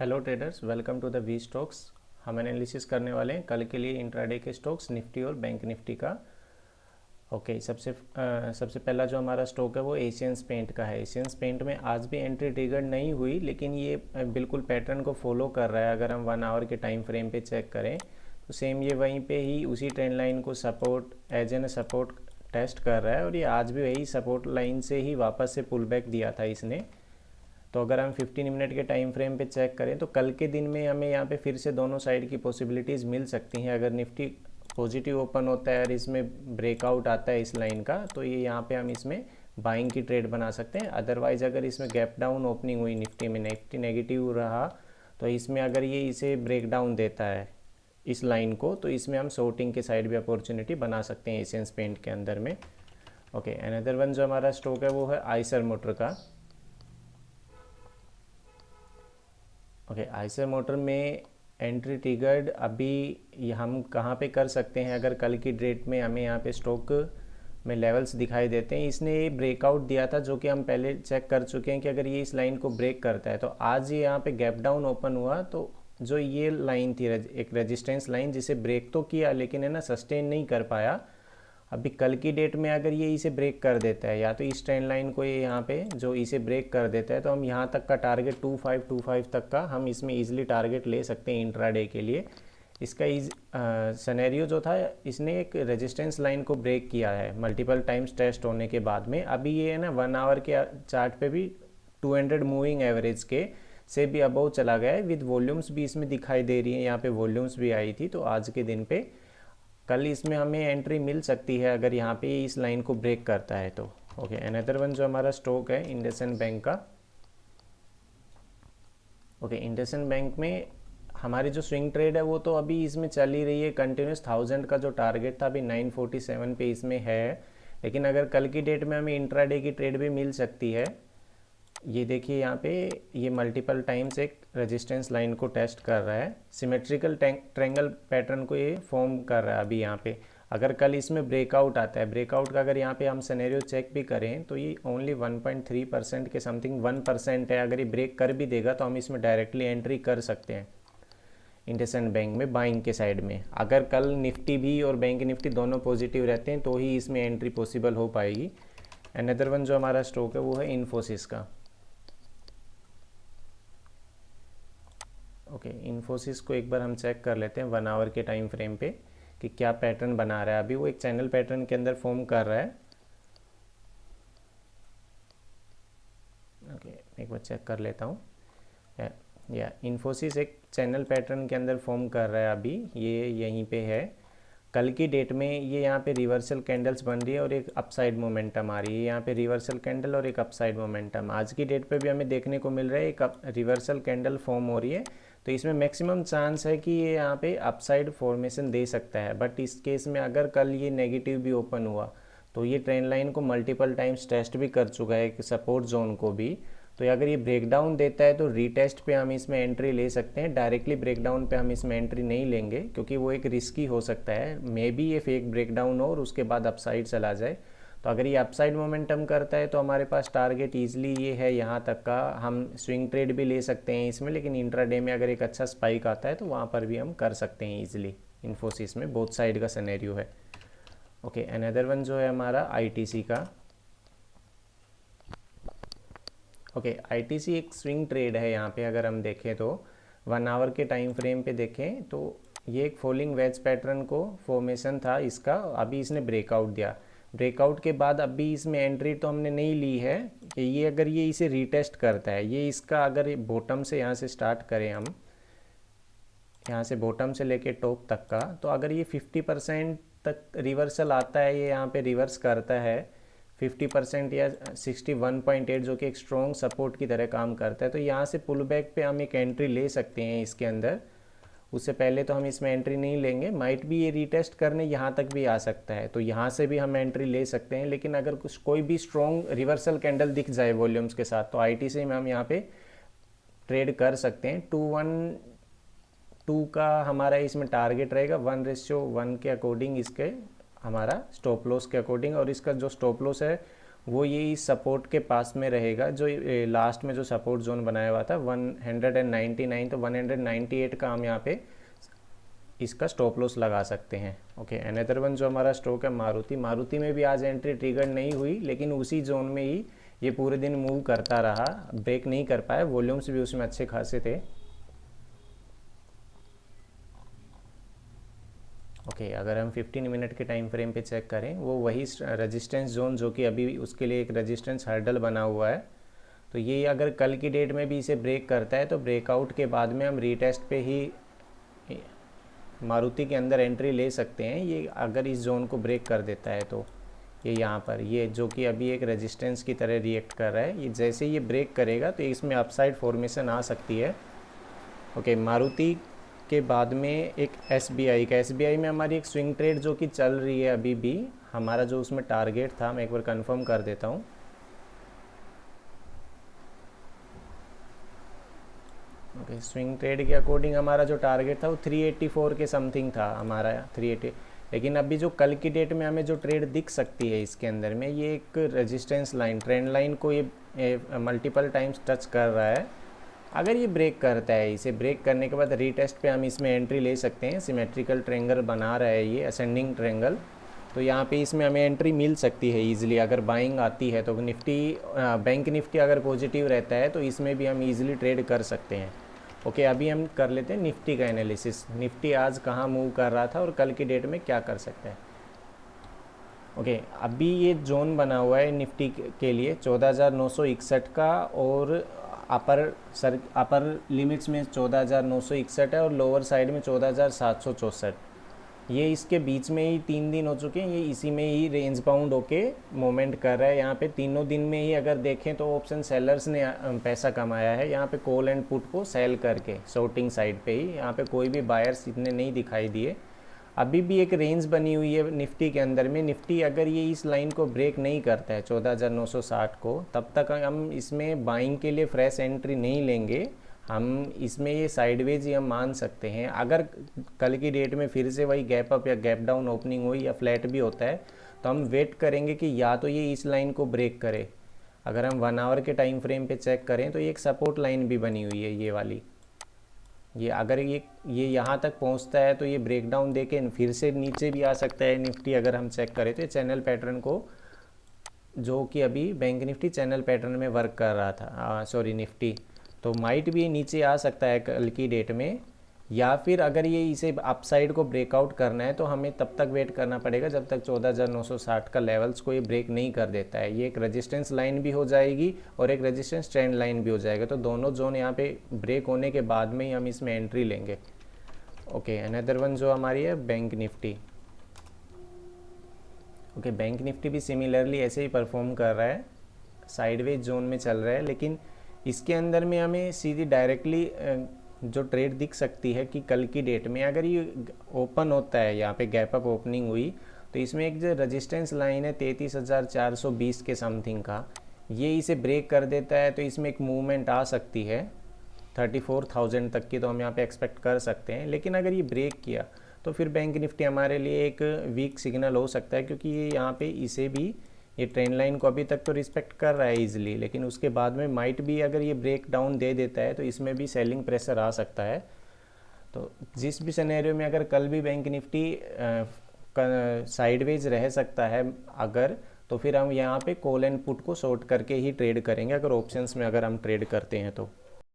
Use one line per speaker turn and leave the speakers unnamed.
Hello traders, welcome to the V stocks. हम analysis करने वाले हैं कल के लिए इंट्राडे के स्टॉक्स निफ्टी और बैंक निफ्टी का। सबसे पहला जो हमारा स्टॉक है वो एशियंस पेंट का है। एशियंस पेंट में आज भी एंट्री ट्रिगर्ड नहीं हुई, लेकिन ये बिल्कुल पैटर्न को फॉलो कर रहा है। अगर हम 1 आवर के टाइम फ्रेम पे चेक करें तो सेम ये वहीं पे ही उसी ट्रेंड लाइन को support as an support test कर रहा है, और ये आज भी वही सपोर्ट लाइन से ही वापस से पुल बैक दिया था इसने। तो अगर हम 15 मिनट के टाइम फ्रेम पे चेक करें तो कल के दिन में हमें यहाँ पे फिर से दोनों साइड की पॉसिबिलिटीज़ मिल सकती हैं। अगर निफ्टी पॉजिटिव ओपन होता है और इसमें ब्रेकआउट आता है इस लाइन का, तो ये यहाँ पे हम इसमें बाइंग की ट्रेड बना सकते हैं। अदरवाइज़ अगर इसमें गैप डाउन ओपनिंग हुई निफ्टी में, निफ्टी नेगेटिव रहा, तो इसमें अगर ये इसे ब्रेक डाउन देता है इस लाइन को, तो इसमें हम शॉर्टिंग के साइड भी अपॉर्चुनिटी बना सकते हैं एशियंस पेंट के अंदर में। ओके, अनदर वन जो हमारा स्टॉक है वो है आइसर मोटर का। ओके, आइसर मोटर में एंट्री ट्रिगर्ड अभी हम कहाँ पे कर सकते हैं? अगर कल की डेट में हमें यहाँ पे स्टॉक में लेवल्स दिखाई देते हैं, इसने ब्रेकआउट दिया था जो कि हम पहले चेक कर चुके हैं कि अगर ये इस लाइन को ब्रेक करता है तो आज ये यहाँ पे गैप डाउन ओपन हुआ, तो जो ये लाइन थी एक रेजिस्टेंस लाइन, जिसे ब्रेक तो किया लेकिन है ना सस्टेन नहीं कर पाया। अभी कल की डेट में अगर ये इसे ब्रेक कर देता है, या तो इस ट्रेंड लाइन को ये यहाँ पे जो इसे ब्रेक कर देता है, तो हम यहाँ तक का टारगेट 2525 तक का हम इसमें इजीली टारगेट ले सकते हैं इंट्राडे के लिए। इसका सिनेरियो जो था, इसने एक रेजिस्टेंस लाइन को ब्रेक किया है मल्टीपल टाइम्स टेस्ट होने के बाद में। अभी ये है ना 1 आवर के चार्ट पे भी 200 मूविंग एवरेज के से भी अबव चला गया है, विद वॉल्यूम्स भी इसमें दिखाई दे रही है। यहाँ पे वॉल्यूम्स भी आई थी, तो आज के दिन पे कल इसमें हमें एंट्री मिल सकती है अगर यहाँ पे इस लाइन को ब्रेक करता है तो। ओके, अनदर वन जो हमारा स्टॉक है इंडसइंड बैंक का। ओके, इंडसइंड बैंक में हमारी जो स्विंग ट्रेड है वो तो अभी इसमें चल ही रही है कंटिन्यूस। 1000 का जो टारगेट था अभी 947 पे इसमें है, लेकिन अगर कल की डेट में हमें इंट्राडे की ट्रेड भी मिल सकती है। ये देखिए यहाँ पे ये मल्टीपल टाइम्स एक रेजिस्टेंस लाइन को टेस्ट कर रहा है, सिमेट्रिकल ट्रेंगल पैटर्न को ये फॉर्म कर रहा है अभी यहाँ पे। अगर कल इसमें ब्रेकआउट आता है, ब्रेकआउट का अगर यहाँ पे हम सिनेरियो चेक भी करें तो ये ओनली 1.3% के समथिंग 1% है। अगर ये ब्रेक कर भी देगा तो हम इसमें डायरेक्टली एंट्री कर सकते हैं इंडसइंड बैंक में बाइंग के साइड में। अगर कल निफ्टी भी और बैंक निफ्टी दोनों पॉजिटिव रहते हैं तो ही इसमें एंट्री पॉसिबल हो पाएगी। अनदर वन जो हमारा स्टॉक है वो है इन्फोसिस का। ओके, इन्फोसिस को एक बार हम चेक कर लेते हैं 1 आवर के टाइम फ्रेम पे कि क्या पैटर्न बना रहा है। अभी वो एक चैनल पैटर्न के अंदर फॉर्म कर रहा है। ओके, एक बार चेक कर लेता हूँ। या इन्फोसिस एक चैनल पैटर्न के अंदर फॉर्म कर रहा है अभी, ये यहीं पे है। कल की डेट में ये यहाँ पे रिवर्सल कैंडल्स बन रही है और एक अपसाइड मोमेंटम आ रही है। यहाँ पे रिवर्सल कैंडल और एक अपसाइड मोमेंटम आज की डेट पे भी हमें देखने को मिल रहा है। एक रिवर्सल कैंडल फॉर्म हो रही है, तो इसमें मैक्सिमम चांस है कि ये यहाँ पे अपसाइड फॉर्मेशन दे सकता है। बट इस केस में अगर कल ये नेगेटिव भी ओपन हुआ तो ये ट्रेंड लाइन को मल्टीपल टाइम्स टेस्ट भी कर चुका है, एक सपोर्ट जोन को भी। तो अगर ये ब्रेकडाउन देता है तो रीटेस्ट पे हम इसमें एंट्री ले सकते हैं। डायरेक्टली ब्रेकडाउन पे हम इसमें एंट्री नहीं लेंगे क्योंकि वो एक रिस्की हो सकता है। मे बी ये फेक ब्रेकडाउन हो और उसके बाद अपसाइड चला जाए। तो अगर ये अपसाइड मोमेंटम करता है तो हमारे पास टारगेट ईजिली ये है यहाँ तक का। हम स्विंग ट्रेड भी ले सकते हैं इसमें, लेकिन इंट्राडे में अगर एक अच्छा स्पाइक आता है तो वहाँ पर भी हम कर सकते हैं ईजिली। इन्फोसिस में बोथ साइड का सिनेरियो है। ओके, अनदर वन जो है हमारा आईटीसी का। ओके, आईटीसी एक स्विंग ट्रेड है। यहाँ पे अगर हम देखें तो 1 आवर के टाइम फ्रेम पे देखें तो ये एक फॉलिंग वेज पैटर्न को फॉर्मेशन था इसका। अभी इसने ब्रेकआउट दिया, ब्रेकआउट के बाद अभी इसमें एंट्री तो हमने नहीं ली है। ये अगर ये इसे रीटेस्ट करता है, ये इसका अगर बॉटम से यहाँ से स्टार्ट करें हम, यहाँ से बॉटम से लेके टॉप तक का, तो अगर ये 50% तक रिवर्सल आता है, ये यहाँ पे रिवर्स करता है 50% या 61.8 जो कि एक स्ट्रॉन्ग सपोर्ट की तरह काम करता है, तो यहाँ से पुल बैक पे हम एक एंट्री ले सकते हैं इसके अंदर। उससे पहले तो हम इसमें एंट्री नहीं लेंगे। माइट भी ये रीटेस्ट करने यहाँ तक भी आ सकता है, तो यहाँ से भी हम एंट्री ले सकते हैं। लेकिन अगर कुछ कोई भी स्ट्रॉन्ग रिवर्सल कैंडल दिख जाए वॉल्यूम्स के साथ, तो आईटीसी में हम यहाँ पे ट्रेड कर सकते हैं। 2:1:2 का हमारा इसमें टारगेट रहेगा, 1:1 के अकॉर्डिंग इसके हमारा स्टॉप लॉस के अकॉर्डिंग। और इसका जो स्टॉप लॉस है वो ये इस सपोर्ट के पास में रहेगा, जो लास्ट में जो सपोर्ट जोन बनाया हुआ था 199, तो 198 का हम यहाँ पे इसका स्टॉप लॉस लगा सकते हैं। ओके, अनदर वन जो हमारा स्टॉक है मारुति में भी आज एंट्री ट्रिगर नहीं हुई, लेकिन उसी जोन में ही ये पूरे दिन मूव करता रहा, ब्रेक नहीं कर पाया, वॉल्यूम्स भी उसमें अच्छे खासे थे। ओके, अगर हम 15 मिनट के टाइम फ्रेम पे चेक करें, वो वही रेजिस्टेंस जोन जो कि अभी उसके लिए एक रेजिस्टेंस हर्डल बना हुआ है, तो ये अगर कल की डेट में भी इसे ब्रेक करता है तो ब्रेकआउट के बाद में हम रीटेस्ट पे ही मारुति के अंदर एंट्री ले सकते हैं। ये अगर इस जोन को ब्रेक कर देता है तो ये यहाँ पर, ये जो कि अभी एक रेजिस्टेंस की तरह रिएक्ट कर रहा है, ये जैसे ये ब्रेक करेगा तो इसमें अपसाइड फॉर्मेशन आ सकती है। ओके, मारुति के बाद में एक SBI का, SBI में हमारी एक स्विंग ट्रेड जो कि चल रही है अभी भी, हमारा जो उसमें टारगेट था, मैं एक बार कंफर्म कर देता हूँ। ओके, स्विंग ट्रेड के अकॉर्डिंग हमारा जो टारगेट था वो 384 के समथिंग था हमारा, 380। लेकिन अभी जो कल की डेट में हमें जो ट्रेड दिख सकती है इसके अंदर में, ये एक रेजिस्टेंस लाइन, ट्रेंड लाइन को ये मल्टीपल टाइम्स टच कर रहा है। अगर ये ब्रेक करता है, इसे ब्रेक करने के बाद रीटेस्ट पे हम इसमें एंट्री ले सकते हैं। सिमेट्रिकल ट्रेंगल बना रहा है ये, असेंडिंग ट्रेंगल, तो यहाँ पे इसमें हमें एंट्री मिल सकती है ईजिली अगर बाइंग आती है तो। निफ्टी, बैंक निफ्टी अगर पॉजिटिव रहता है तो इसमें भी हम ईजिली ट्रेड कर सकते हैं। ओके, अभी हम कर लेते हैं निफ्टी का एनालिसिस। निफ्टी आज कहाँ मूव कर रहा था और कल की डेट में क्या कर सकता है। ओके, अभी ये जोन बना हुआ है निफ्टी के लिए 14,961 का, और अपर लिमिट्स में 14,961 है और लोअर साइड में 14,764। ये इसके बीच में ही 3 दिन हो चुके हैं, ये इसी में ही रेंज बाउंड होके मोमेंट कर रहा है। यहाँ पे तीनों दिन में ही अगर देखें तो ऑप्शन सेलर्स ने पैसा कमाया है यहाँ पे कॉल एंड पुट को सेल करके, शॉर्टिंग साइड पे ही। यहाँ पे कोई भी बायर्स इतने नहीं दिखाई दिए। अभी भी एक रेंज बनी हुई है निफ्टी के अंदर में। निफ्टी अगर ये इस लाइन को ब्रेक नहीं करता है 14,960 को, तब तक हम इसमें बाइंग के लिए फ्रेश एंट्री नहीं लेंगे। हम इसमें ये साइडवेज ही हम मान सकते हैं। अगर कल की डेट में फिर से वही गैप अप या गैप डाउन ओपनिंग हुई या फ्लैट भी होता है तो हम वेट करेंगे कि या तो ये इस लाइन को ब्रेक करे। अगर हम 1 आवर के टाइम फ्रेम पे चेक करें तो ये एक सपोर्ट लाइन भी बनी हुई है, ये वाली। ये अगर ये यहाँ तक पहुँचता है तो ये ब्रेक डाउन दे के फिर से नीचे भी आ सकता है निफ्टी। अगर हम चेक करें तो ये चैनल पैटर्न को, जो कि अभी बैंक निफ्टी चैनल पैटर्न में वर्क कर रहा था, सॉरी निफ्टी, तो माइट भी नीचे आ सकता है कल की डेट में। या फिर अगर ये इसे अपसाइड को ब्रेकआउट करना है तो हमें तब तक वेट करना पड़ेगा जब तक 14,960 का लेवल्स को ये ब्रेक नहीं कर देता है। ये एक रेजिस्टेंस लाइन भी हो जाएगी और एक रेजिस्टेंस ट्रेंड लाइन भी हो जाएगा, तो दोनों जोन यहाँ पे ब्रेक होने के बाद में ही हम इसमें एंट्री लेंगे। ओके, अनदर वन जो हमारी है bank Nifty. Okay, bank Nifty भी सिमिलरली ऐसे ही परफॉर्म कर रहा है, साइडवेज जोन में चल रहा है। लेकिन इसके अंदर में हमें सीधी डायरेक्टली जो ट्रेड दिख सकती है कि कल की डेट में अगर ये ओपन होता है, यहाँ पे गैप अप ओपनिंग हुई, तो इसमें एक जो रेजिस्टेंस लाइन है 33,420 के समथिंग का, ये इसे ब्रेक कर देता है तो इसमें एक मूवमेंट आ सकती है 34,000 तक की, तो हम यहाँ पे एक्सपेक्ट कर सकते हैं। लेकिन अगर ये ब्रेक किया तो फिर बैंक निफ्टी हमारे लिए एक वीक सिग्नल हो सकता है, क्योंकि ये यहाँ पे इसे भी, ये ट्रेंड लाइन को अभी तक तो रिस्पेक्ट कर रहा है इजीली, लेकिन उसके बाद में माइट भी अगर ये ब्रेक डाउन दे देता है तो इसमें भी सेलिंग प्रेशर आ सकता है। तो जिस भी सिनेरियो में अगर कल भी बैंक निफ्टी साइडवेज रह सकता है अगर, तो फिर हम यहाँ पे कॉल एंड पुट को शॉर्ट करके ही ट्रेड करेंगे अगर ऑप्शंस में अगर हम ट्रेड करते हैं तो।